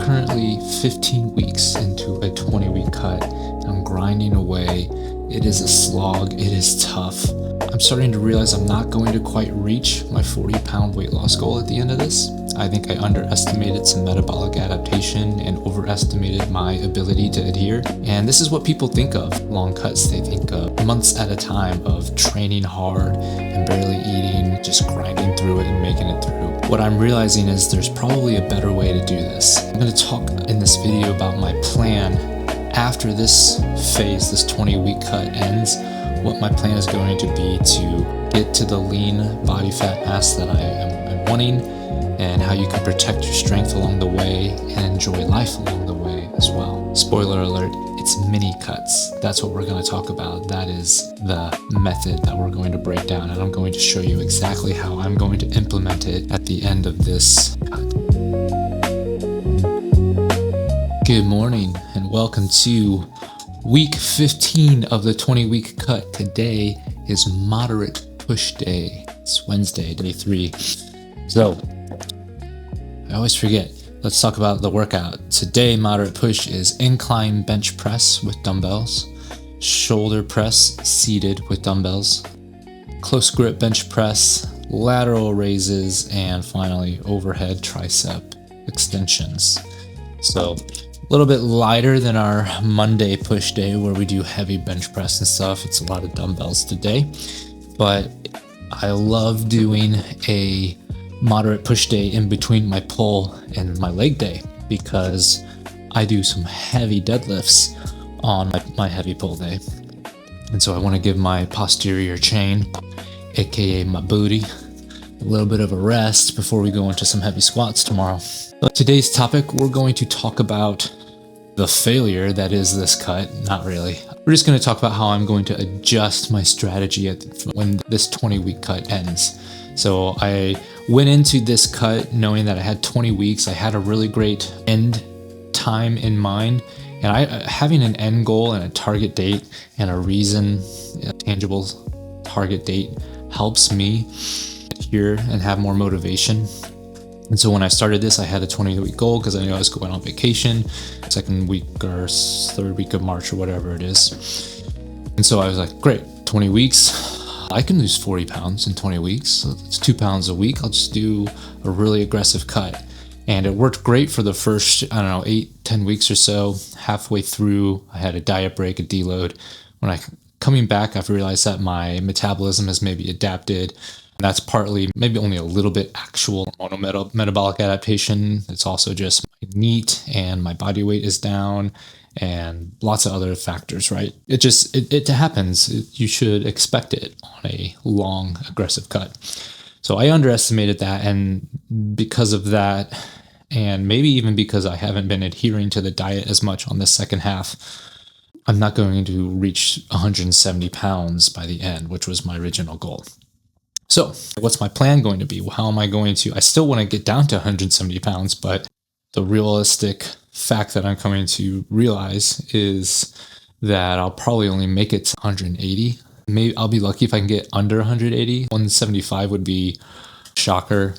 currently 15 weeks into a 20-week cut. I'm grinding away. It is a slog. It is tough. I'm starting to realize I'm not going to quite reach my 40-pound weight loss goal at the end of this. I think I underestimated some metabolic adaptation and overestimated my ability to adhere. And this is what people think of long cuts. They think of months at a time of training hard and barely eating, just grinding through it and making it through. What I'm realizing is there's probably a better way to do this. I'm going to talk in this video about my plan after this phase, this 20-week cut ends, what my plan is going to be to get to the lean body fat mass that I am wanting, and how you can protect your strength along the way and enjoy life along the way as well. Spoiler alert, it's mini cuts. That's what we're going to talk about. That is the method that we're going to break down, and I'm going to show you exactly how I'm going to implement it at the end of this cut. Good morning and welcome to week 15 of the 20-week cut. Today is moderate push day. It's Wednesday, day 3. So, I always forget. Let's talk about the workout. Today, moderate push is incline bench press with dumbbells, shoulder press seated with dumbbells, close grip bench press, lateral raises, and finally overhead tricep extensions. So, a little bit lighter than our Monday push day where we do heavy bench press and stuff. It's a lot of dumbbells today, but I love doing a moderate push day in between my pull and my leg day because I do some heavy deadlifts on my heavy pull day. And so I want to give my posterior chain, aka my booty, a little bit of a rest before we go into some heavy squats tomorrow. But today's topic, we're going to talk about the failure that is this cut. Not really. We're just going to talk about how I'm going to adjust my strategy when this 20-week cut ends. So I went into this cut knowing that I had 20 weeks. I had a really great end time in mind, and having an end goal and a target date and a tangible target date helps me adhere and have more motivation. And so when I started this, I had a 20-week goal because I knew I was going on vacation, second week or third week of March or whatever it is. And so I was like, great, 20 weeks. I can lose 40 pounds in 20 weeks. So it's 2 pounds a week. I'll just do a really aggressive cut. And it worked great for the first, 8-10 weeks or so. Halfway through, I had a diet break, a deload. Coming back, I've realized that my metabolism has maybe adapted. And that's partly maybe only a little bit actual metabolic adaptation. It's also just my NEAT and my body weight is down and lots of other factors, right? It happens. You should expect it on a long, aggressive cut. So I underestimated that, and because of that, and maybe even because I haven't been adhering to the diet as much on the second half, I'm not going to reach 170 pounds by the end, which was my original goal. So what's my plan going to be? How am I going to, I still want to get down to 170 pounds, but the realistic fact that I'm coming to realize is that I'll probably only make it to 180. Maybe I'll be lucky if I can get under 180. 175 would be a shocker,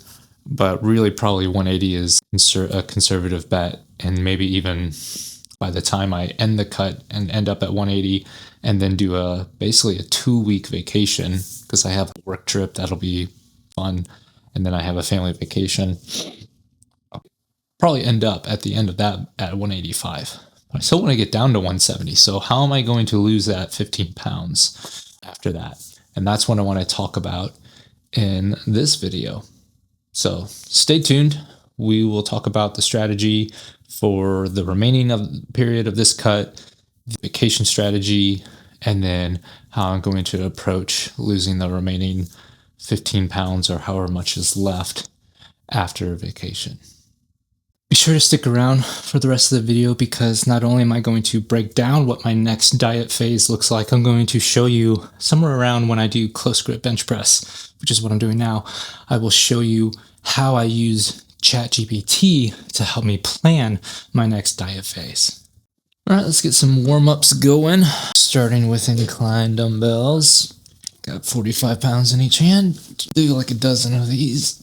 but really probably 180 is a conservative bet. And maybe even by the time I end the cut and end up at 180 and then do basically a 2-week vacation, because I have a work trip that'll be fun, and then I have a family vacation, I'll probably end up at the end of that at 185. But I still want to get down to 170. So how am I going to lose that 15 pounds after that? And that's what I want to talk about in this video. So stay tuned. We will talk about the strategy for the remaining period of this cut, the vacation strategy, and then how I'm going to approach losing the remaining 15 pounds or however much is left after vacation. Be sure to stick around for the rest of the video because not only am I going to break down what my next diet phase looks like, I'm going to show you somewhere around when I do close grip bench press, which is what I'm doing now. I will show you how I use ChatGPT to help me plan my next diet phase. All right, let's get some warm-ups going. Starting with incline dumbbells. Got 45 pounds in each hand. Do like a dozen of these.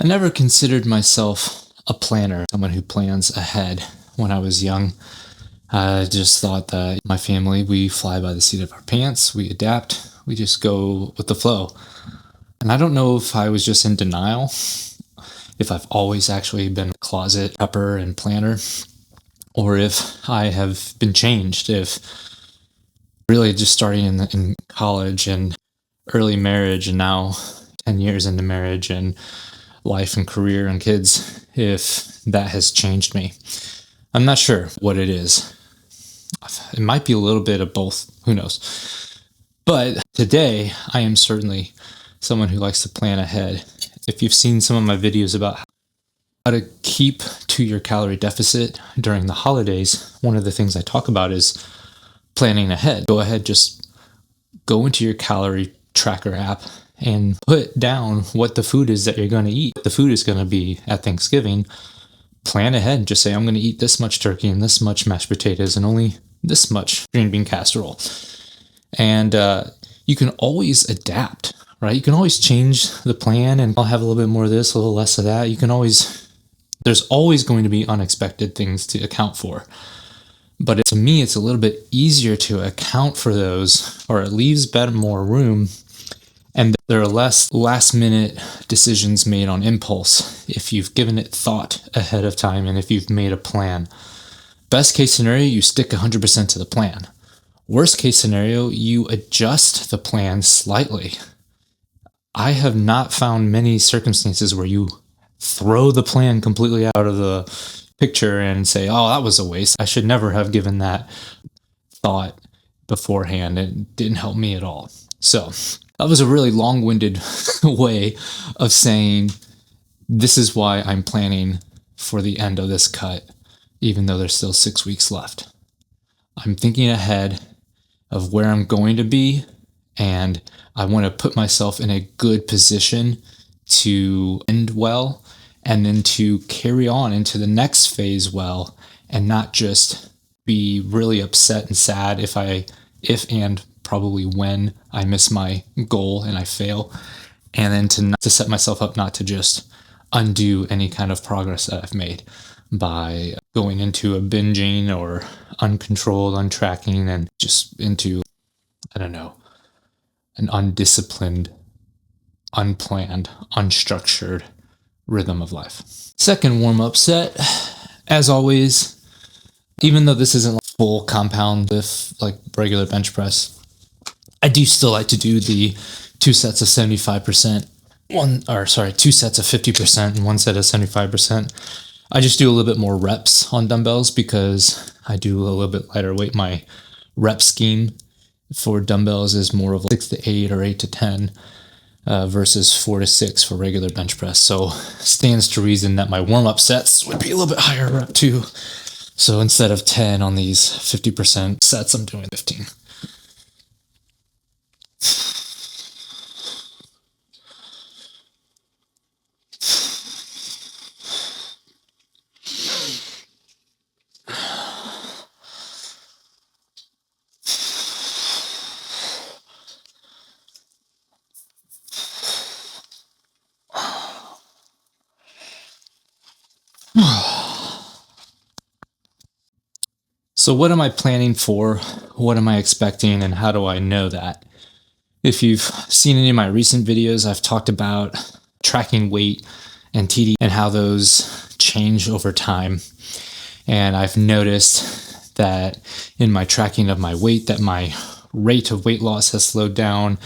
I never considered myself a planner, someone who plans ahead. When I was young, I just thought that my family, we fly by the seat of our pants, we adapt, we just go with the flow. And I don't know if I was just in denial, if I've always actually been a closet prepper and planner, or if I have been changed, if really just starting in college and early marriage and now 10 years into marriage and life and career and kids, if that has changed me. I'm not sure what it is. It might be a little bit of both, who knows. But today, I am certainly someone who likes to plan ahead. If you've seen some of my videos about how to keep to your calorie deficit during the holidays, one of the things I talk about is planning ahead. Go ahead, just go into your calorie tracker app and put down what the food is that you're going to eat. The food is going to be at Thanksgiving. Plan ahead. Just say, I'm going to eat this much turkey and this much mashed potatoes and only this much green bean casserole. And you can always adapt, right? You can always change the plan and I'll have a little bit more of this, a little less of that. There's always going to be unexpected things to account for. But to me, it's a little bit easier to account for those, or it leaves more room. And there are less last minute decisions made on impulse if you've given it thought ahead of time and if you've made a plan. Best case scenario, you stick 100% to the plan. Worst case scenario, you adjust the plan slightly. I have not found many circumstances where you throw the plan completely out of the picture and say, oh, that was a waste. I should never have given that thought beforehand. It didn't help me at all. So that was a really long-winded way of saying this is why I'm planning for the end of this cut, even though there's still 6 weeks left. I'm thinking ahead of where I'm going to be, and I want to put myself in a good position to end well and then to carry on into the next phase well, and not just be really upset and sad if and probably when I miss my goal and I fail, and then to set myself up not to just undo any kind of progress that I've made by going into a binging or uncontrolled, untracking, and just into, I don't know, an undisciplined, unplanned, unstructured rhythm of life. Second warm-up set, as always, even though this isn't like full compound lift like regular bench press, I do still like to do the 2 sets of 75%, 2 sets of 50% and 1 set of 75%. I just do a little bit more reps on dumbbells because I do a little bit lighter weight. My rep scheme for dumbbells is more of 6 to 8 or 8 to 10 versus 4 to 6 for regular bench press. So stands to reason that my warm-up sets would be a little bit higher rep too. So instead of 10 on these 50% sets, I'm doing 15. So what am I planning for? What am I expecting? And how do I know that? If you've seen any of my recent videos, I've talked about tracking weight and TDEE and how those change over time. And I've noticed that in my tracking of my weight, that my rate of weight loss has slowed down.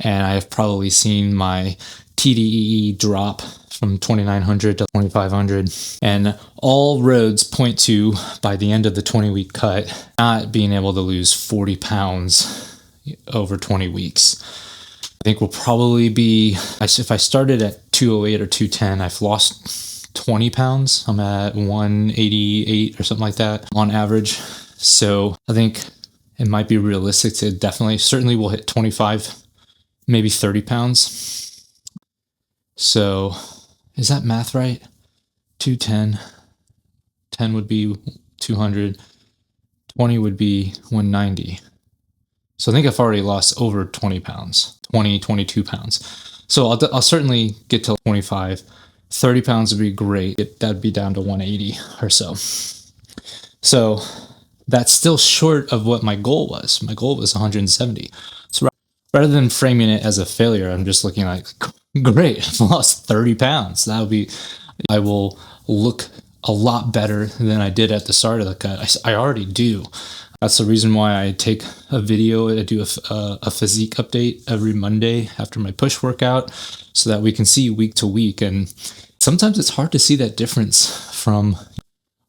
And I've probably seen my TDEE drop from 2,900 to 2,500. And all roads point to, by the end of the 20-week cut, not being able to lose 40 pounds over 20 weeks. I think we'll probably be, if I started at 208 or 210, I've lost 20 pounds. I'm at 188 or something like that on average. So I think it might be realistic to certainly we'll hit 25, maybe 30 pounds. So is that math right? 210, 10 would be 200, 20 would be 190. So I think I've already lost over 20 pounds, 22 pounds. So I'll certainly get to 25, 30 pounds would be great. That'd be down to 180 or so. So that's still short of what my goal was. My goal was 170. So rather than framing it as a failure, I'm just looking like, great, I've lost 30 pounds. I will look a lot better than I did at the start of the cut. I already do. That's the reason why I take a video. I do a physique update every Monday after my push workout so that we can see week to week. And sometimes it's hard to see that difference from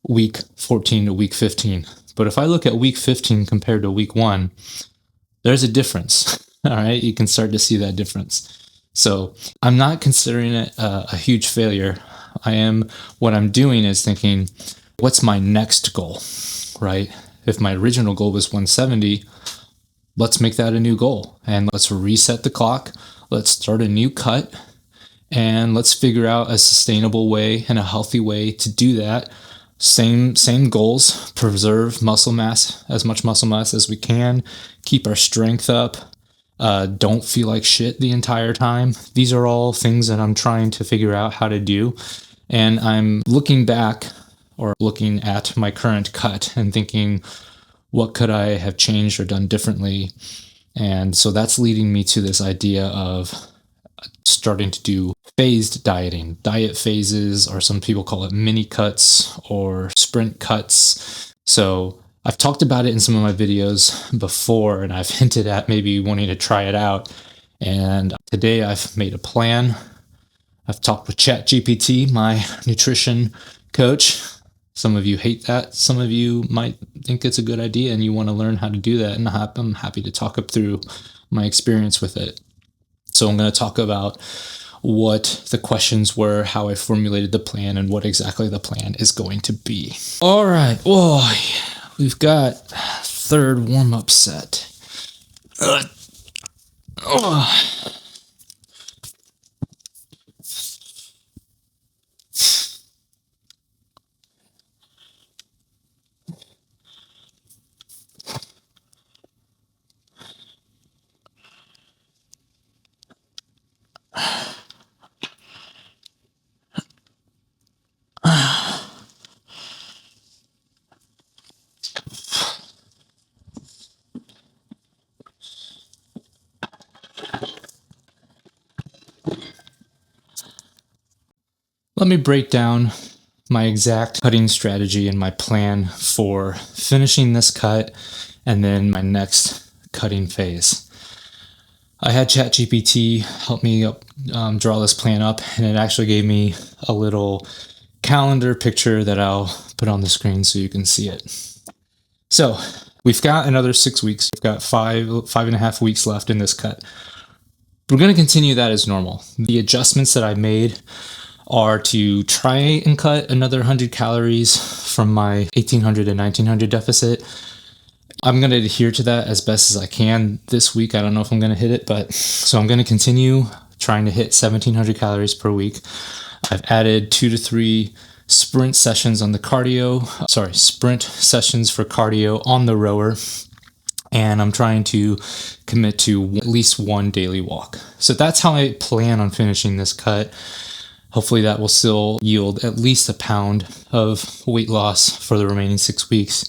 week 14 to week 15. But if I look at week 15 compared to week 1, there's a difference. All right, you can start to see that difference. So I'm not considering it a huge failure. What I'm doing is thinking, what's my next goal, right? If my original goal was 170, let's make that a new goal and let's reset the clock. Let's start a new cut and let's figure out a sustainable way and a healthy way to do that. Same goals, preserve muscle mass, as much muscle mass as we can, keep our strength up, don't feel like shit the entire time. These are all things that I'm trying to figure out how to do. And I'm looking back or looking at my current cut and thinking, what could I have changed or done differently? And so that's leading me to this idea of starting to do phased dieting, diet phases, or some people call it mini cuts or sprint cuts. So I've talked about it in some of my videos before, and I've hinted at maybe wanting to try it out. And today I've made a plan. I've talked with ChatGPT, my nutrition coach. Some of you hate that. Some of you might think it's a good idea and you want to learn how to do that. And I'm happy to talk up through my experience with it. So I'm going to talk about what the questions were, how I formulated the plan, and what exactly the plan is going to be. All right. Whoa, we've got third warm-up set. Let me break down my exact cutting strategy and my plan for finishing this cut and then my next cutting phase. I had ChatGPT help me draw this plan up, and it actually gave me a little calendar picture that I'll put on the screen so you can see it. So we've got another 6 weeks. We've got 5.5 weeks left in this cut. We're going to continue that as normal. The adjustments that I made are to try and cut another 100 calories from my 1800 and 1900 deficit. I'm going to adhere to that as best as I can this week. I don't know if I'm going to hit it, but so I'm going to continue trying to hit 1700 calories per week. I've added 2 to 3 sprint sessions for cardio on the rower. And I'm trying to commit to at least one daily walk. So that's how I plan on finishing this cut. Hopefully that will still yield at least a pound of weight loss for the remaining 6 weeks,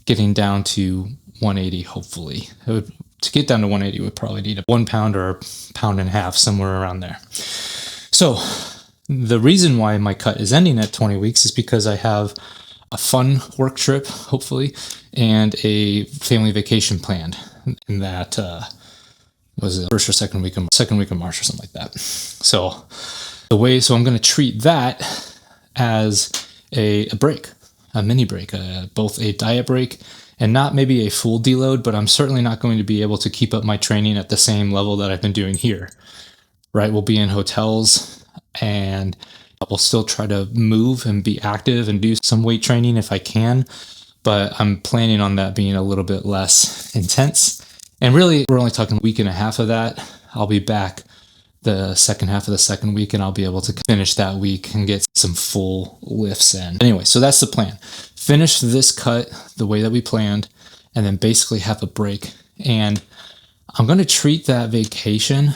getting down to 180, hopefully. To get down to 180, we would probably need a 1 pound or a pound and a half, somewhere around there. So the reason why my cut is ending at 20 weeks is because I have a fun work trip, hopefully, and a family vacation planned. And that was the first or second week of March or something like that. So I'm going to treat that as a break, a mini break, both a diet break and not maybe a full deload, but I'm certainly not going to be able to keep up my training at the same level that I've been doing here, right? We'll be in hotels and I will still try to move and be active and do some weight training if I can, but I'm planning on that being a little bit less intense. And really, we're only talking a week and a half of that. I'll be back the second half of the second week and I'll be able to finish that week and get some full lifts in. Anyway, so that's the plan. Finish this cut the way that we planned and then basically have a break. And I'm going to treat that vacation.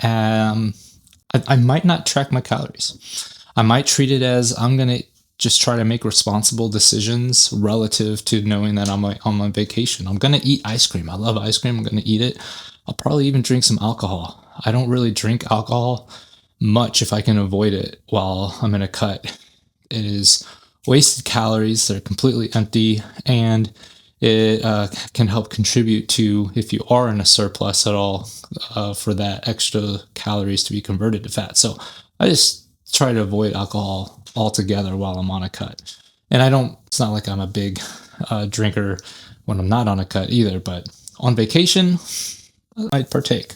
I might not track my calories. I might treat it as I'm going to just try to make responsible decisions relative to knowing that I'm on my vacation. I'm going to eat ice cream. I love ice cream. I'm going to eat it. I'll probably even drink some alcohol. I don't really drink alcohol much if I can avoid it while I'm in a cut. It is wasted calories. They're completely empty, and it can help contribute to, if you are in a surplus at all, for that extra calories to be converted to fat. So I just try to avoid alcohol altogether while I'm on a cut. And it's not like I'm a big drinker when I'm not on a cut either, but on vacation, I might partake.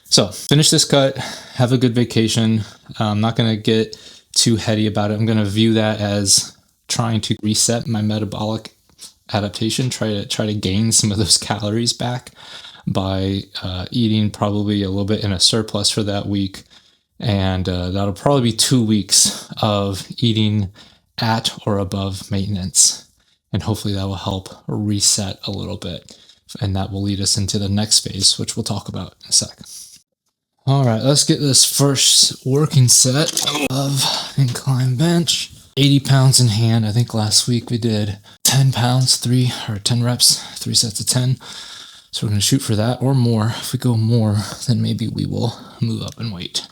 So finish this cut, have a good vacation. I'm not going to get too heady about it. I'm going to view that as trying to reset my metabolic adaptation, try to gain some of those calories back by eating probably a little bit in a surplus for that week. And that'll probably be 2 weeks of eating at or above maintenance. And hopefully that will help reset a little bit. And that will lead us into the next phase, which we'll talk about in a sec. All right, let's get this first working set of incline bench. 80 pounds in hand. I think last week we did 10 pounds, 10 reps, 3 sets of 10. So we're going to shoot for that or more. If we go more, then maybe we will move up in weight.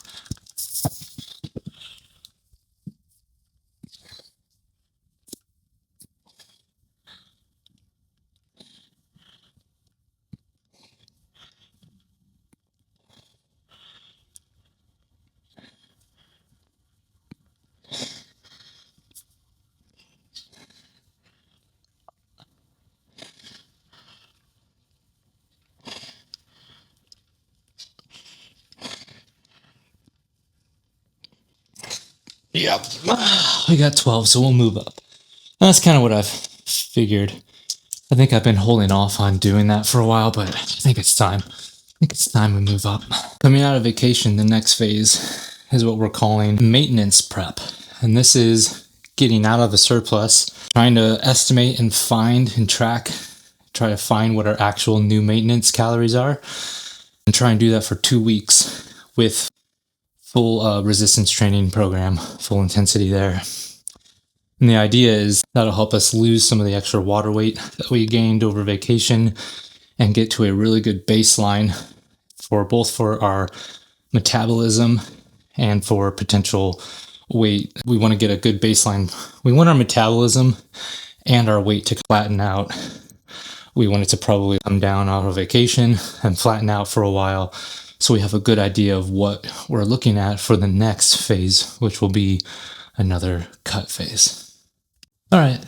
Yep. We got 12, so we'll move up. That's kind of what I've figured. I think I've been holding off on doing that for a while, but I think it's time. I think it's time we move up. Coming out of vacation, the next phase is what we're calling maintenance prep. And this is getting out of the surplus, trying to estimate and find and track, try to find what our actual new maintenance calories are, and try and do that for 2 weeks with full resistance training program, full intensity there. And the idea is that'll help us lose some of the extra water weight that we gained over vacation and get to a really good baseline for both for our metabolism and for potential weight. We want to get a good baseline. We want our metabolism and our weight to flatten out. We want it to probably come down out of vacation and flatten out for a while, so we have a good idea of what we're looking at for the next phase, which will be another cut phase. All right,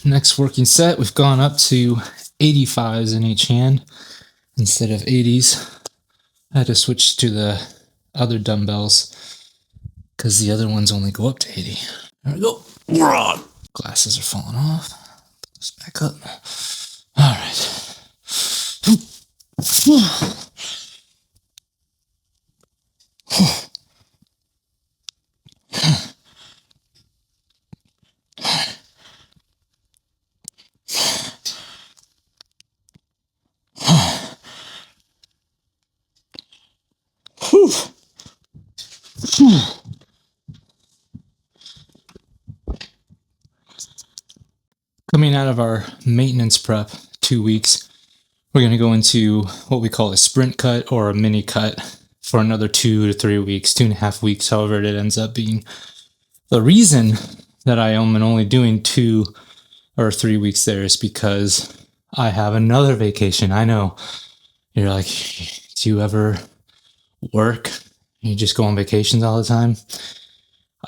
next working set, we've gone up to 85s in each hand instead of 80s. I had to switch to the other dumbbells because the other ones only go up to 80. There we go. Glasses are falling off. Put this back up. All right. Coming out of our maintenance prep 2 weeks, we're going to go into what we call a sprint cut or a mini cut for another 2 to 3 weeks, 2.5 weeks, however it ends up being. The reason that I am only doing 2 or 3 weeks there is because I have another vacation. I know you're like, do you ever work? You just go on vacations all the time?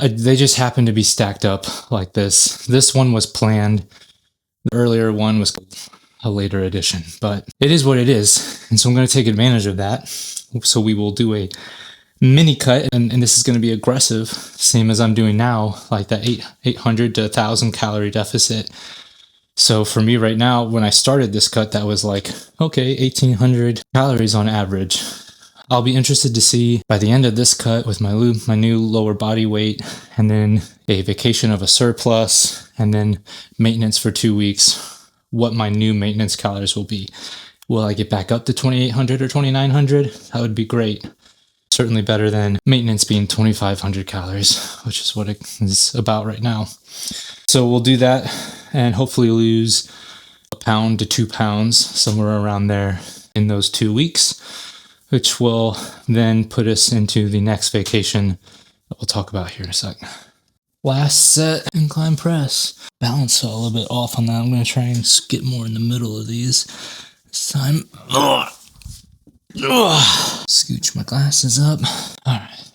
They just happen to be stacked up like this. This one was planned. The earlier one was a later edition, but it is what it is. And so I'm going to take advantage of that. So we will do a mini cut, and this is going to be aggressive, same as I'm doing now, like that 800 to 1,000 calorie deficit. So for me right now, when I started this cut, that was like, okay, 1,800 calories on average. I'll be interested to see by the end of this cut with my new lower body weight, and then a vacation of a surplus, and then maintenance for 2 weeks, what my new maintenance calories will be. Will I get back up to 2,800 or 2,900? That would be great. Certainly better than maintenance being 2,500 calories, which is what it is about right now. So we'll do that and hopefully lose 1 pound to 2 pounds, somewhere around there in those 2 weeks, which will then put us into the next vacation that we'll talk about here in a second. Last set, incline press. Balance fell a little bit off on that. I'm going to try and get more in the middle of these this time. Scooch my glasses up. All right.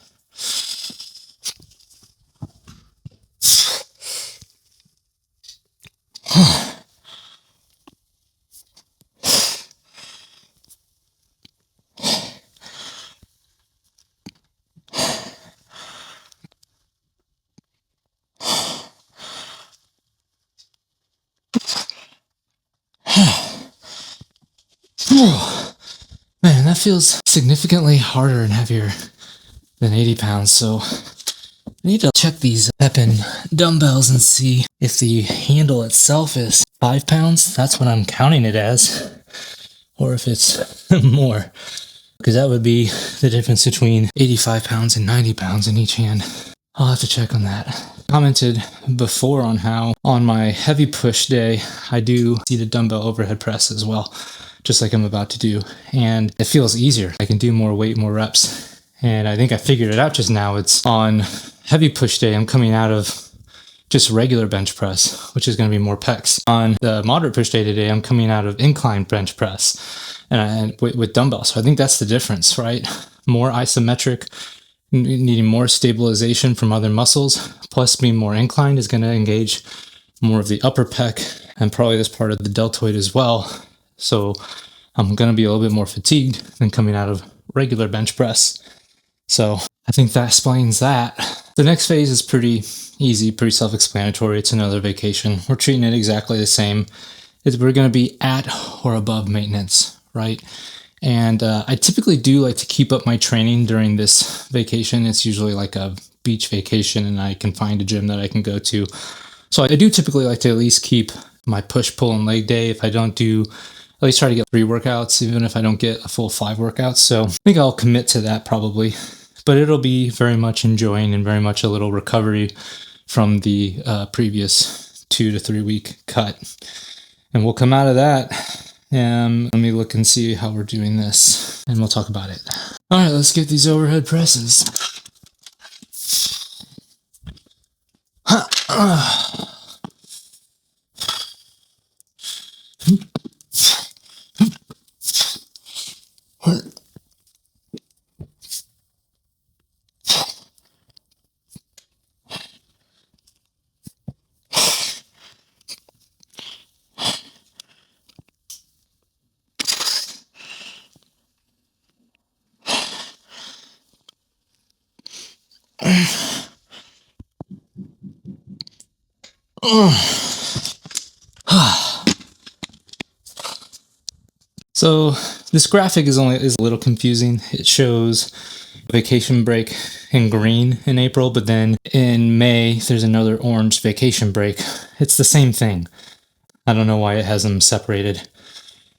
Man, that feels significantly harder and heavier than 80 pounds, so I need to check these Pepin dumbbells and see if the handle itself is 5 pounds, that's what I'm counting it as, or if it's more, because that would be the difference between 85 pounds and 90 pounds in each hand. I'll have to check on that. Commented before on how on my heavy push day, I do seated dumbbell overhead press as well, just like I'm about to do. And it feels easier. I can do more weight, more reps. And I think I figured it out just now. It's on heavy push day, I'm coming out of just regular bench press, which is going to be more pecs. On the moderate push day today, I'm coming out of incline bench press and with dumbbells. So I think that's the difference, right? More isometric, needing more stabilization from other muscles, plus being more inclined is going to engage more of the upper pec and probably this part of the deltoid as well. So I'm going to be a little bit more fatigued than coming out of regular bench press. So I think that explains that. The next phase is pretty easy, pretty self-explanatory. It's another vacation. We're treating it exactly the same. We're going to be at or above maintenance, right? And I typically do like to keep up my training during this vacation. It's usually like a beach vacation and I can find a gym that I can go to. So I do typically like to at least keep my push, pull, and leg day. If I don't do, at least try to get 3 workouts, even if I don't get a full 5 workouts. So I think I'll commit to that probably. But it'll be very much enjoying and very much a little recovery from the previous 2 to 3 week cut. And we'll come out of that. Let me look and see how we're doing this, and we'll talk about it. All right, let's get these overhead presses. So this graphic is a little confusing. It shows vacation break in green in April, but then in May there's another orange vacation break. It's the same thing. I don't know why it has them separated.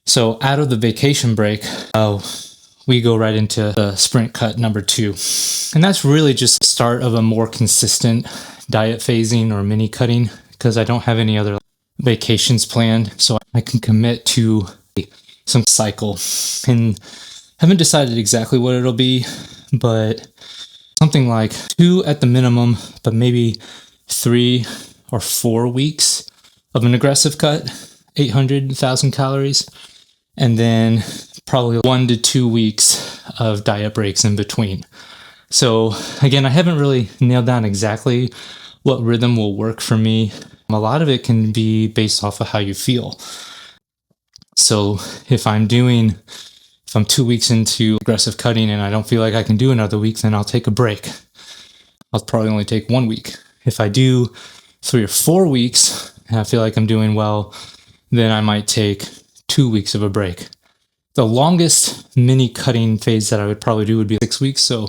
So out of the vacation break, we go right into the sprint cut number 2. And that's really just the start of a more consistent diet phasing or mini cutting, because I don't have any other vacations planned. So I can commit to some cycle, and haven't decided exactly what it'll be, but something like 2 at the minimum, but maybe 3 or 4 weeks of an aggressive cut, 800,000 calories, and then probably 1 to 2 weeks of diet breaks in between. So again, I haven't really nailed down exactly what rhythm will work for me. A lot of it can be based off of how you feel. So if I'm 2 weeks into aggressive cutting and I don't feel like I can do another week, then I'll take a break. I'll probably only take 1 week. If I do 3 or 4 weeks and I feel like I'm doing well, then I might take 2 weeks of a break. The longest mini cutting phase that I would probably do would be 6 weeks. So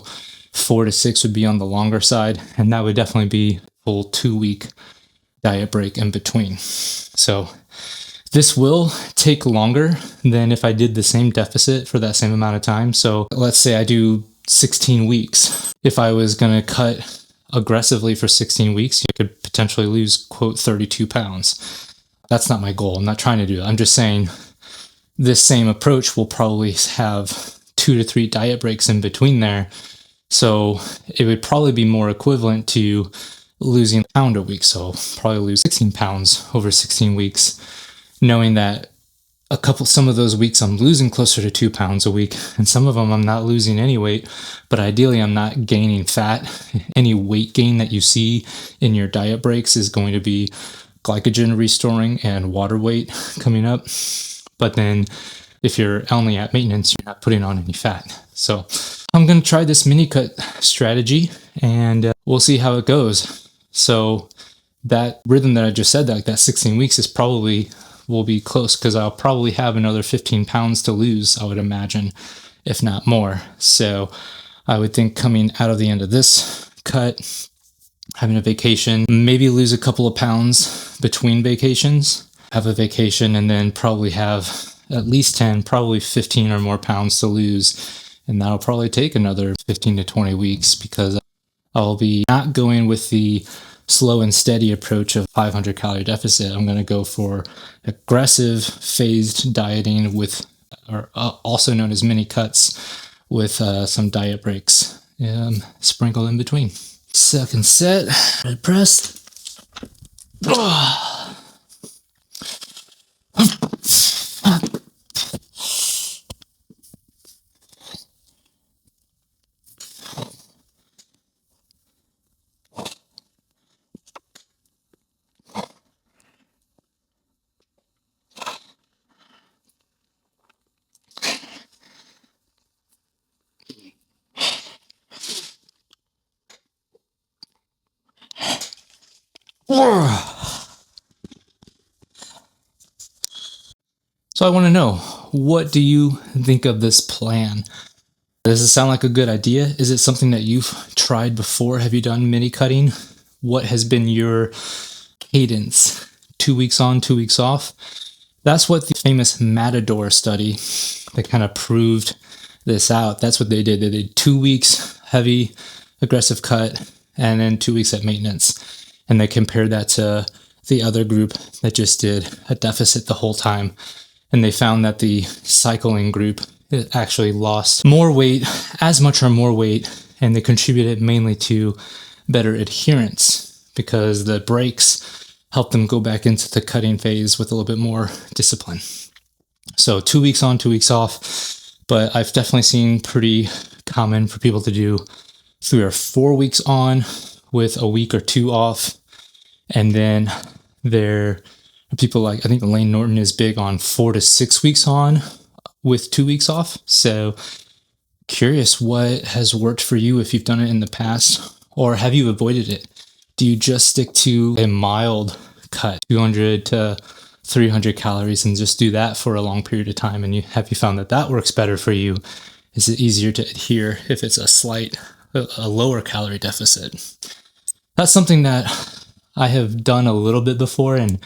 4 to 6 would be on the longer side. And that would definitely be a full 2 week diet break in between. So this will take longer than if I did the same deficit for that same amount of time. So let's say I do 16 weeks. If I was going to cut aggressively for 16 weeks, you could potentially lose, quote, 32 pounds. That's not my goal. I'm not trying to do that. I'm just saying this same approach will probably have 2 to 3 diet breaks in between there. So it would probably be more equivalent to losing a pound a week. So probably lose 16 pounds over 16 weeks, knowing that some of those weeks I'm losing closer to 2 pounds a week, and some of them I'm not losing any weight, but ideally I'm not gaining fat. Any weight gain that you see in your diet breaks is going to be glycogen restoring and water weight coming up. But then if you're only at maintenance, you're not putting on any fat. So I'm going to try this mini cut strategy, and we'll see how it goes. So that rhythm that I just said, that 16 weeks is probably will be close, because I'll probably have another 15 pounds to lose, I would imagine, if not more. So I would think coming out of the end of this cut, having a vacation, maybe lose a couple of pounds between vacations, have a vacation, and then probably have at least 10, probably 15 or more pounds to lose. And that'll probably take another 15 to 20 weeks, because I'll be not going with the slow and steady approach of 500 calorie deficit. I'm going to go for aggressive phased dieting with, or also known as mini cuts, with some diet breaks sprinkled in between. Second set, red press. So I want to know, what do you think of this plan? Does it sound like a good idea? Is it something that you've tried before? Have you done mini cutting? What has been your cadence? 2 weeks on, 2 weeks off? That's what the famous Matador study that kind of proved this out. That's what they did. They did 2 weeks heavy, aggressive cut, and then 2 weeks at maintenance. And they compared that to the other group that just did a deficit the whole time. And they found that the cycling group actually lost more weight, as much or more weight, and they contributed mainly to better adherence, because the breaks helped them go back into the cutting phase with a little bit more discipline. So 2 weeks on, 2 weeks off, but I've definitely seen pretty common for people to do 3 or 4 weeks on with a week or 2 off. And then there are people like, I think Elaine Norton is big on 4 to 6 weeks on with 2 weeks off. So curious what has worked for you, if you've done it in the past, or have you avoided it? Do you just stick to a mild cut, 200 to 300 calories, and just do that for a long period of time? And have you found that that works better for you? Is it easier to adhere if it's a lower calorie deficit? That's something that I have done a little bit before, and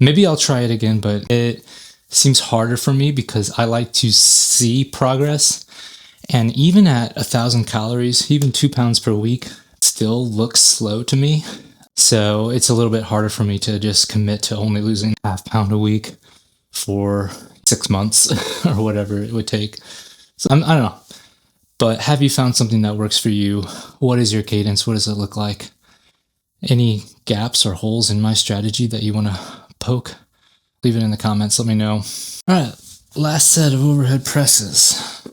maybe I'll try it again, but it seems harder for me because I like to see progress. And even at 1,000 calories, even 2 pounds per week, still looks slow to me. So it's a little bit harder for me to just commit to only losing ½ pound a week for 6 months or whatever it would take. So I don't know. But have you found something that works for you? What is your cadence? What does it look like? Any gaps or holes in my strategy that you want to poke? Leave it in the comments. Let me know. All right, last set of overhead presses.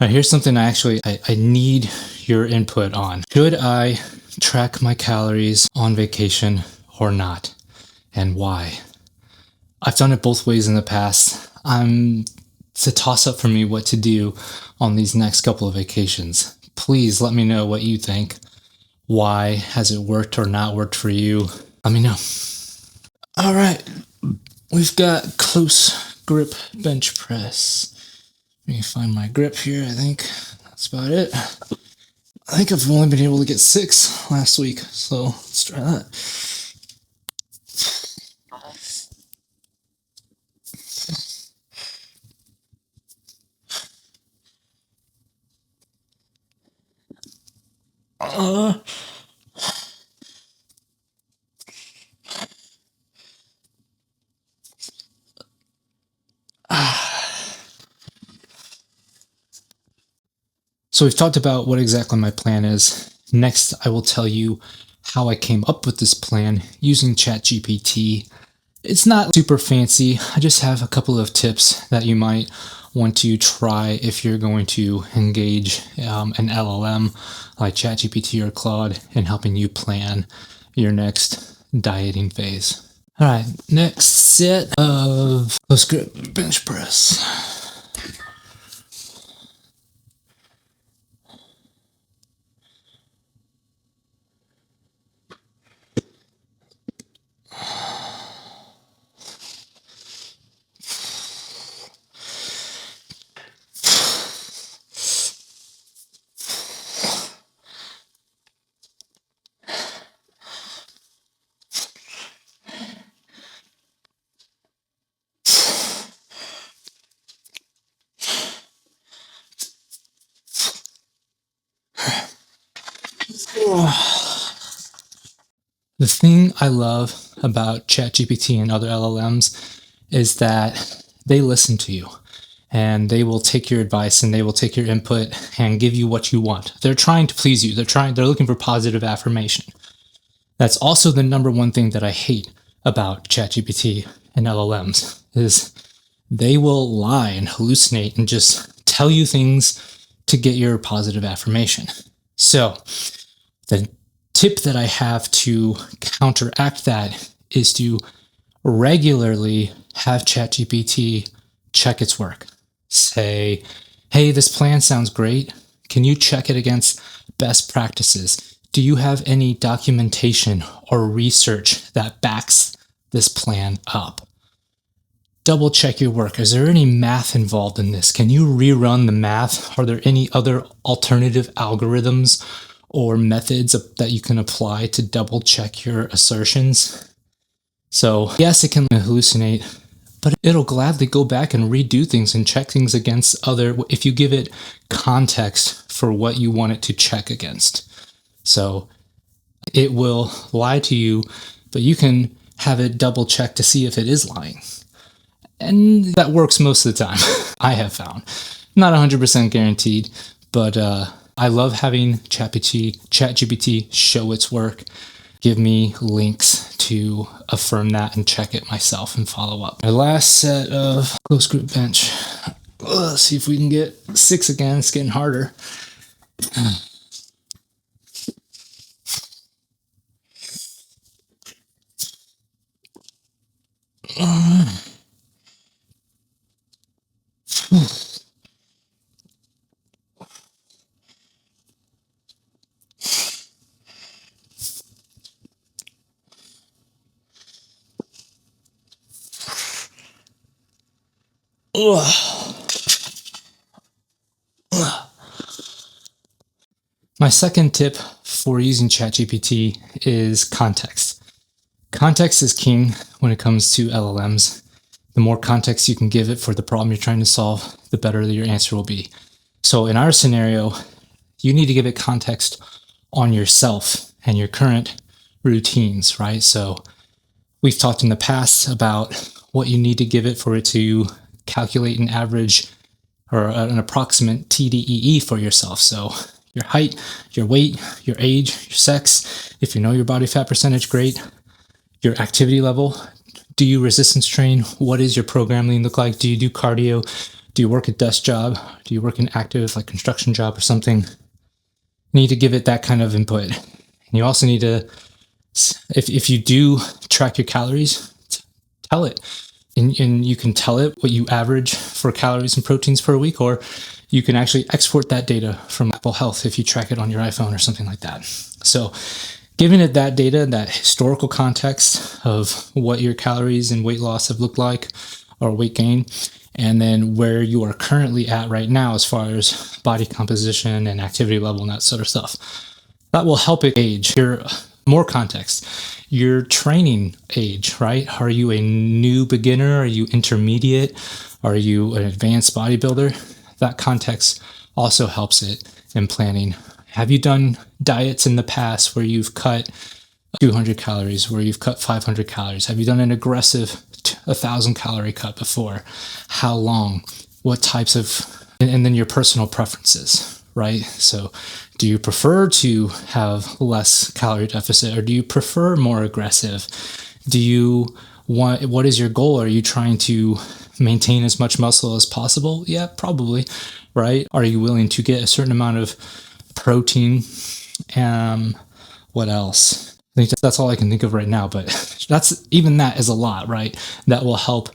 All right, here's something I need your input on. Should I track my calories on vacation or not? and why. I've done it both ways in the past. It's a toss-up for me what to do on these next couple of vacations. Please let me know what you think. Why has it worked or not worked for you? Let me know. All right, we've got close grip bench press. Let me find my grip here. I think that's about it. I think I've only been able to get 6 last week, so let's try that. So we've talked about what exactly my plan is. Next, I will tell you how I came up with this plan using ChatGPT. It's not super fancy. I just have a couple of tips that you might want to try if you're going to engage an LLM like ChatGPT or Claude in helping you plan your next dieting phase. All right, next set of close grip bench press. The thing I love about ChatGPT and other LLMs is that they listen to you and they will take your advice and they will take your input and give you what you want. They're trying to please you. They're looking for positive affirmation. That's also the number one thing that I hate about ChatGPT and LLMs is they will lie and hallucinate and just tell you things to get your positive affirmation. So the tip that I have to counteract that is to regularly have ChatGPT check its work. Say, hey, this plan sounds great. Can you check it against best practices? Do you have any documentation or research that backs this plan up? Double check your work. Is there any math involved in this? Can you rerun the math? Are there any other alternative algorithms or methods that you can apply to double check your assertions? So yes, it can hallucinate, but it'll gladly go back and redo things and check things against if you give it context for what you want it to check against. So it will lie to you, but you can have it double check to see if it is lying. And that works most of the time, I have found. Not 100% guaranteed, but I love having ChatGPT show its work, give me links to affirm that and check it myself and follow up. My last set of close grip bench. Let's see if we can get 6 again. It's getting harder. My second tip for using ChatGPT is context. Context is king when it comes to LLMs. The more context you can give it for the problem you're trying to solve, the better your answer will be. So in our scenario, you need to give it context on yourself and your current routines, right? So we've talked in the past about what you need to give it for it to calculate an average or an approximate TDEE for yourself. So your height, your weight, your age, your sex, if you know your body fat percentage, great. Your activity level, do you resistance train? What is your programming look like? Do you do cardio? Do you work a desk job? Do you work an active like construction job or something? You need to give it that kind of input. And you also need to, if you do track your calories, tell it. And you can tell it what you average for calories and proteins per week, or you can actually export that data from Apple Health if you track it on your iPhone or something like that. So giving it that data, that historical context of what your calories and weight loss have looked like, or weight gain, and then where you are currently at right now as far as body composition and activity level and that sort of stuff. That will help it gauge your more context. Your training age, right? Are you a new beginner? Are you intermediate? Are you an advanced bodybuilder? That context also helps it in planning. Have you done diets in the past where you've cut 200 calories, where you've cut 500 calories? Have you done an aggressive 1,000 calorie cut before? How long? What types of, and then your personal preferences, right? So do you prefer to have less calorie deficit, or do you prefer more aggressive? Do you want, what is your goal? Are you trying to maintain as much muscle as possible? Yeah, probably, right? Are you willing to get a certain amount of protein? What else? I think that's all I can think of right now, but that is a lot, right? That will help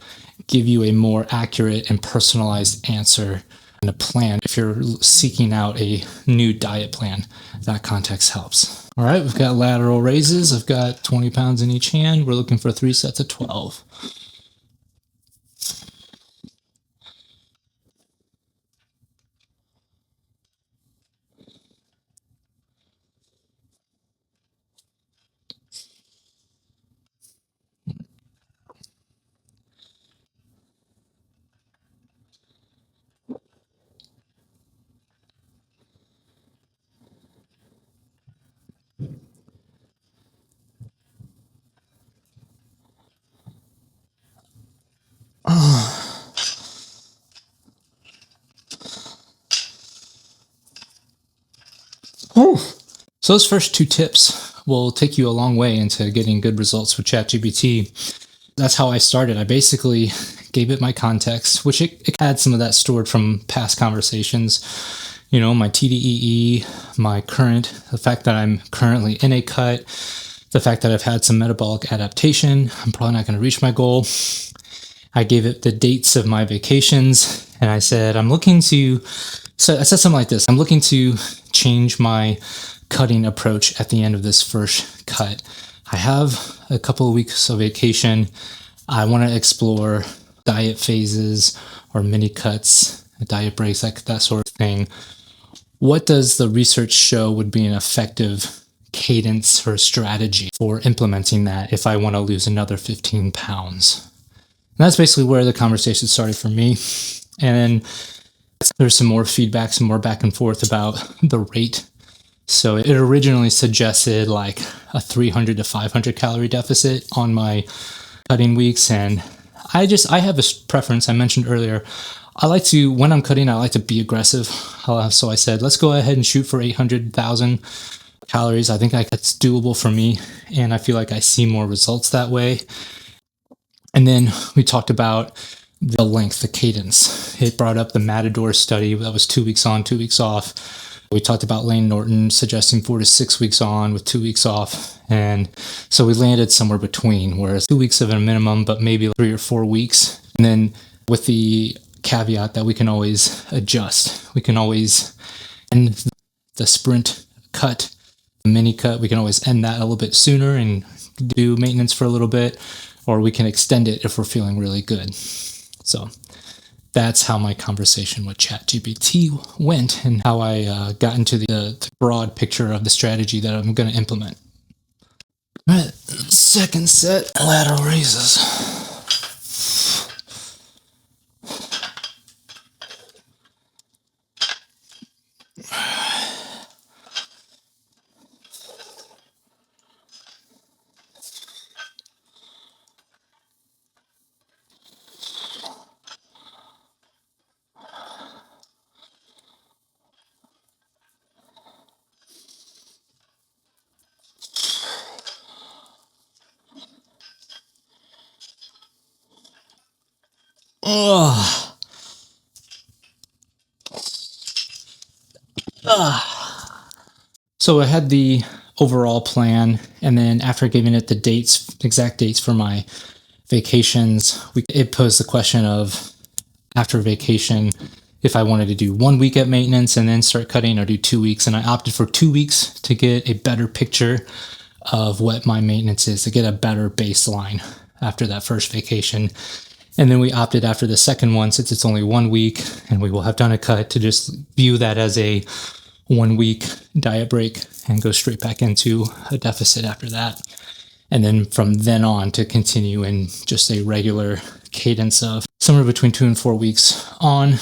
give you a more accurate and personalized answer and a plan. If you're seeking out a new diet plan, that context helps. All right, we've got lateral raises. I've got 20 pounds in each hand. We're looking for 3 sets of 12. So those first 2 tips will take you a long way into getting good results with ChatGPT. That's how I started. I basically gave it my context, which it had some of that stored from past conversations. You know, my TDEE, the fact that I'm currently in a cut, the fact that I've had some metabolic adaptation. I'm probably not going to reach my goal. I gave it the dates of my vacations, and I said, so I said something like this: I'm looking to change my cutting approach at the end of this first cut. I have a couple of weeks of vacation. I want to explore diet phases or mini cuts, diet breaks, that sort of thing. What does the research show would be an effective cadence or strategy for implementing that if I want to lose another 15 pounds? And that's basically where the conversation started for me. And then there's some more feedback, some more back and forth about the rate. So it originally suggested like a 300 to 500 calorie deficit on my cutting weeks. And I have a preference. I mentioned earlier, when I'm cutting, I like to be aggressive. So I said, let's go ahead and shoot for 800,000 calories. I think that's doable for me. And I feel like I see more results that way. And then we talked about the length, the cadence. It brought up the Matador study that was 2 weeks on, 2 weeks off. We talked about Norton suggesting 4 to 6 weeks on with 2 weeks off. And so we landed somewhere between, whereas 2 weeks of a minimum, but maybe 3 or 4 weeks. And then with the caveat that we can always adjust. We can always end the sprint cut, the mini cut. We can always end that a little bit sooner and do maintenance for a little bit, or we can extend it if we're feeling really good. So that's how my conversation with ChatGPT went, and how I got into the broad picture of the strategy that I'm going to implement. All right, second set, lateral raises. So I had the overall plan, and then after giving it the exact dates for my vacations. It posed the question of after vacation, if I wanted to do 1 week at maintenance and then start cutting, or do 2 weeks. And I opted for 2 weeks to get a better picture of what my maintenance is, to get a better baseline after that first vacation. And then we opted after the second one, since it's only 1 week and we will have done a cut, to just view that as a 1 week diet break and go straight back into a deficit after that. And then from then on to continue in just a regular cadence of somewhere between 2 and 4 weeks on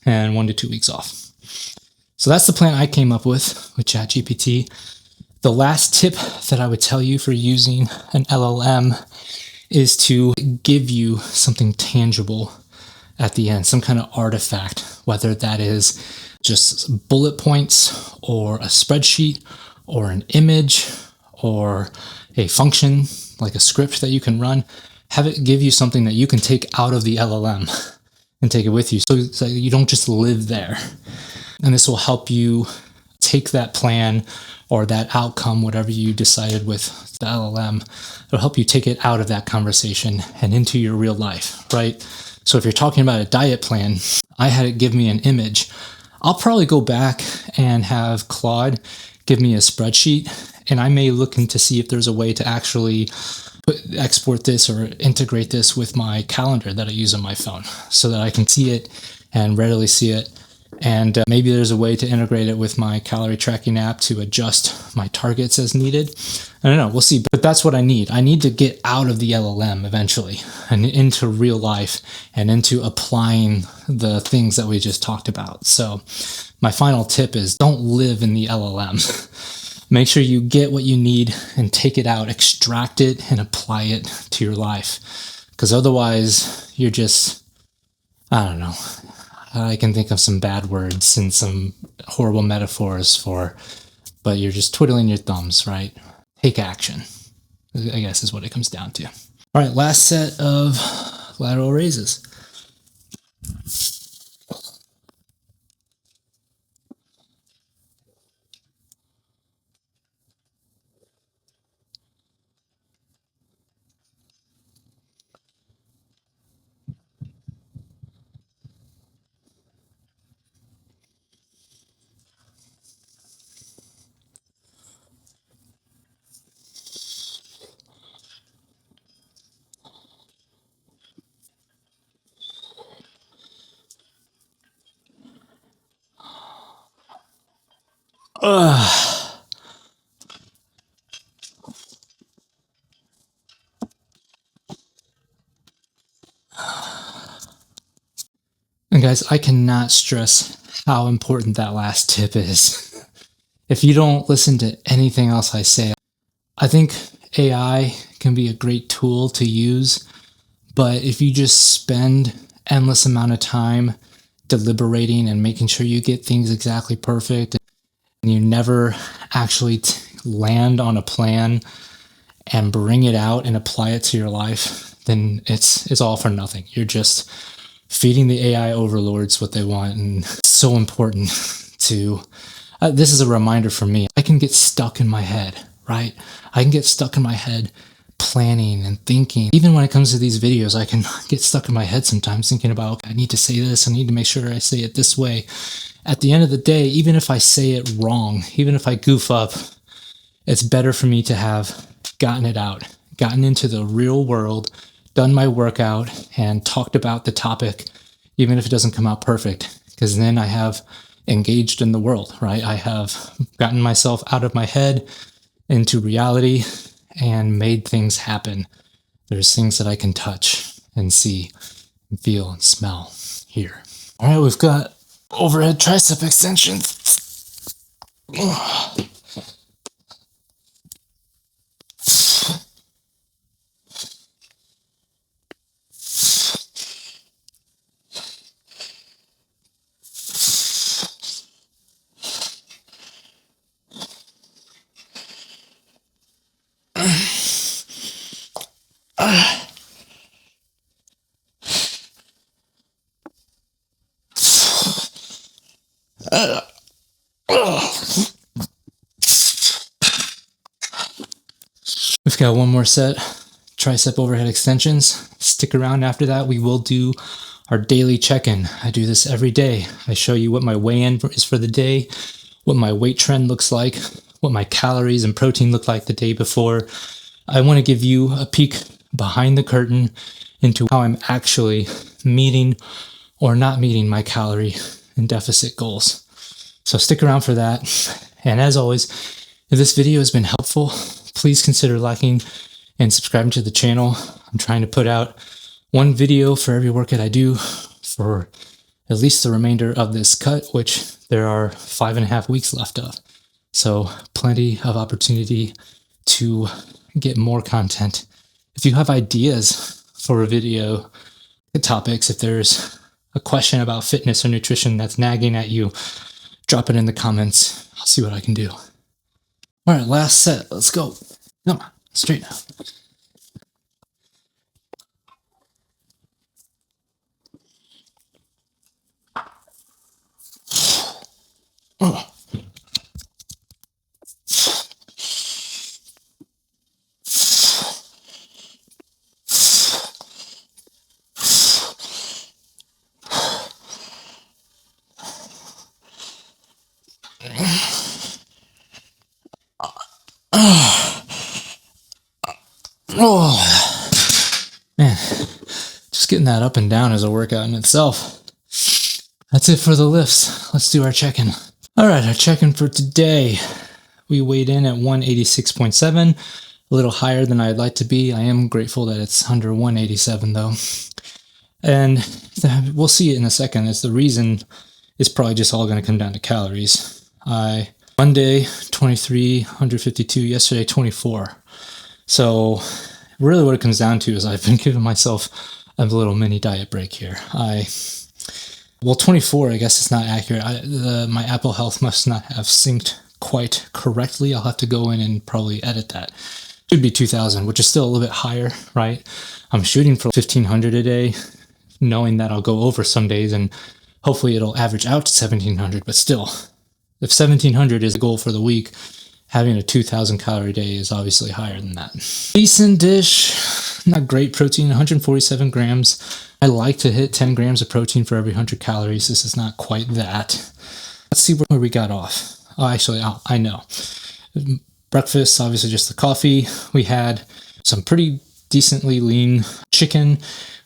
and 1 to 2 weeks off. So that's the plan I came up with ChatGPT. The last tip that I would tell you for using an LLM is to give you something tangible at the end, some kind of artifact, whether that is just bullet points or a spreadsheet or an image or a function like a script that you can run. Have it give you something that you can take out of the LLM and take it with you, so you don't just live there. And this will help you take that plan or that outcome, whatever you decided with the LLM, it'll help you take it out of that conversation and into your real life, right? So if you're talking about a diet plan, I had it give me an image. I'll probably go back and have Claude give me a spreadsheet, and I may look into see if there's a way to actually export this or integrate this with my calendar that I use on my phone so that I can see it and readily see it. And maybe there's a way to integrate it with my calorie tracking app to adjust my targets as needed. I don't know, we'll see. But that's what I need. I need to get out of the LLM eventually and into real life and into applying the things that we just talked about. So my final tip is don't live in the LLM. Make sure you get what you need and take it out, extract it and apply it to your life. Because otherwise you're just, I don't know. I can think of some bad words and some horrible metaphors but you're just twiddling your thumbs, right? Take action, I guess is what it comes down to. All right, last set of lateral raises. And guys, I cannot stress how important that last tip is. If you don't listen to anything else I say, I think AI can be a great tool to use, but if you just spend endless amount of time deliberating and making sure you get things exactly perfect, and you never actually land on a plan and bring it out and apply it to your life, then it's all for nothing. You're just feeding the AI overlords what they want. And it's so important to, this is a reminder for me. I can get stuck in my head, right? I can get stuck in my head planning and thinking. Even when it comes to these videos, I can get stuck in my head sometimes thinking about, okay, I need to say this. I need to make sure I say it this way. At the end of the day, even if I say it wrong, even if I goof up, it's better for me to have gotten it out, gotten into the real world, done my workout, and talked about the topic, even if it doesn't come out perfect, because then I have engaged in the world, right? I have gotten myself out of my head into reality and made things happen. There's things that I can touch and see and feel and smell here. All right, we've got overhead tricep extensions. We've got one more set. tricep overhead extensions. Stick around after that. We will do our daily check-in. I do this every day. I show you what my weigh-in is for the day, what my weight trend looks like, what my calories and protein look like the day before. I want to give you a peek behind the curtain into how I'm actually meeting or not meeting my calorie and deficit goals. So stick around for that. And as always, if this video has been helpful, please consider liking and subscribing to the channel. I'm trying to put out one video for every workout I do for at least the remainder of this cut, which there are 5.5 weeks left of. So plenty of opportunity to get more content. If you have ideas for a video topics, if there's a question about fitness or nutrition that's nagging at you, drop it in the comments. I'll see what I can do. All right, last set. Let's go. Come on, straighten out. Oh. Oh, man, just getting that up and down is a workout in itself. That's it for the lifts. Let's do our check-in. All right, our check-in for today. We weighed in at 186.7, a little higher than I'd like to be. I am grateful that it's under 187 though. And we'll see it in a second. It's the reason it's probably just all going to come down to calories. Monday, 2352, yesterday, 24. So really what it comes down to is I've been giving myself a little mini diet break here. 24, I guess it's not accurate. My Apple Health must not have synced quite correctly. I'll have to go in and probably edit that. Should be 2000, which is still a little bit higher, right? I'm shooting for 1500 a day, knowing that I'll go over some days and hopefully it'll average out to 1700, but still, if 1700 is the goal for the week, having a 2,000 calorie day is obviously higher than that. Decent dish, not great protein, 147 grams. I like to hit 10 grams of protein for every 100 calories. This is not quite that. Let's see where we got off. Oh, actually, I know. Breakfast, obviously just the coffee. We had some pretty decently lean chicken,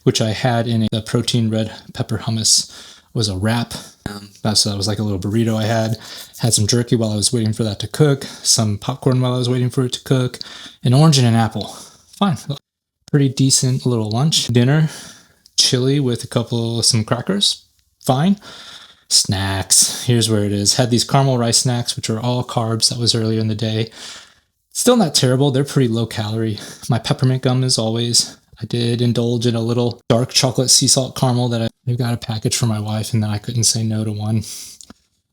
which I had in the protein red pepper hummus. Was a wrap. So that was like a little burrito I had. Had some jerky while I was waiting for that to cook. Some popcorn while I was waiting for it to cook. An orange and an apple. Fine. Pretty decent little lunch. Dinner. Chili with some crackers. Fine. Snacks. Here's where it is. Had these caramel rice snacks, which are all carbs. That was earlier in the day. Still not terrible. They're pretty low calorie. My peppermint gum as always. I did indulge in a little dark chocolate sea salt caramel that I got a package for my wife, and then I couldn't say no to one.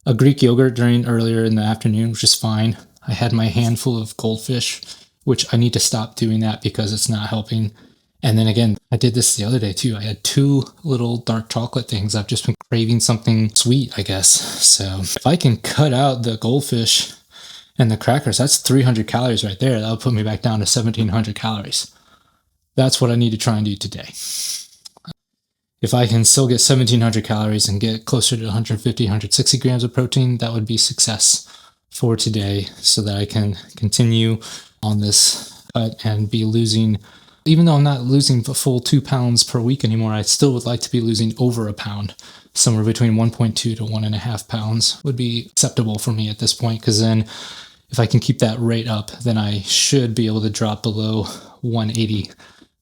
A Greek yogurt earlier in the afternoon, which is fine. I had my handful of goldfish, which I need to stop doing that because it's not helping. And then again, I did this the other day too. I had 2 little dark chocolate things. I've just been craving something sweet, I guess. So if I can cut out the goldfish and the crackers, that's 300 calories right there. That'll put me back down to 1,700 calories. That's what I need to try and do today. If I can still get 1,700 calories and get closer to 150, 160 grams of protein, that would be success for today so that I can continue on this cut and be losing, even though I'm not losing a full 2 pounds per week anymore, I still would like to be losing over a pound. Somewhere between 1.2 to 1.5 pounds would be acceptable for me at this point, because then if I can keep that rate up, then I should be able to drop below 180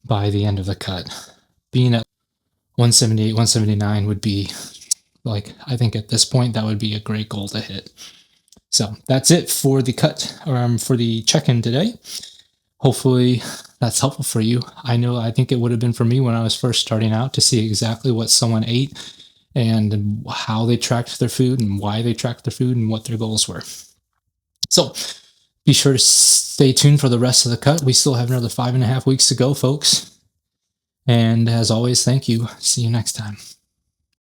by the end of the cut. Being at 178, 179 would be like, I think at this point, that would be a great goal to hit. So that's it for the cut, or for the check-in today. Hopefully that's helpful for you. I think it would have been for me when I was first starting out to see exactly what someone ate and how they tracked their food and why they tracked their food and what their goals were. So be sure to stay tuned for the rest of the cut. We still have another 5.5 weeks to go, folks. And as always, thank you. See you next time.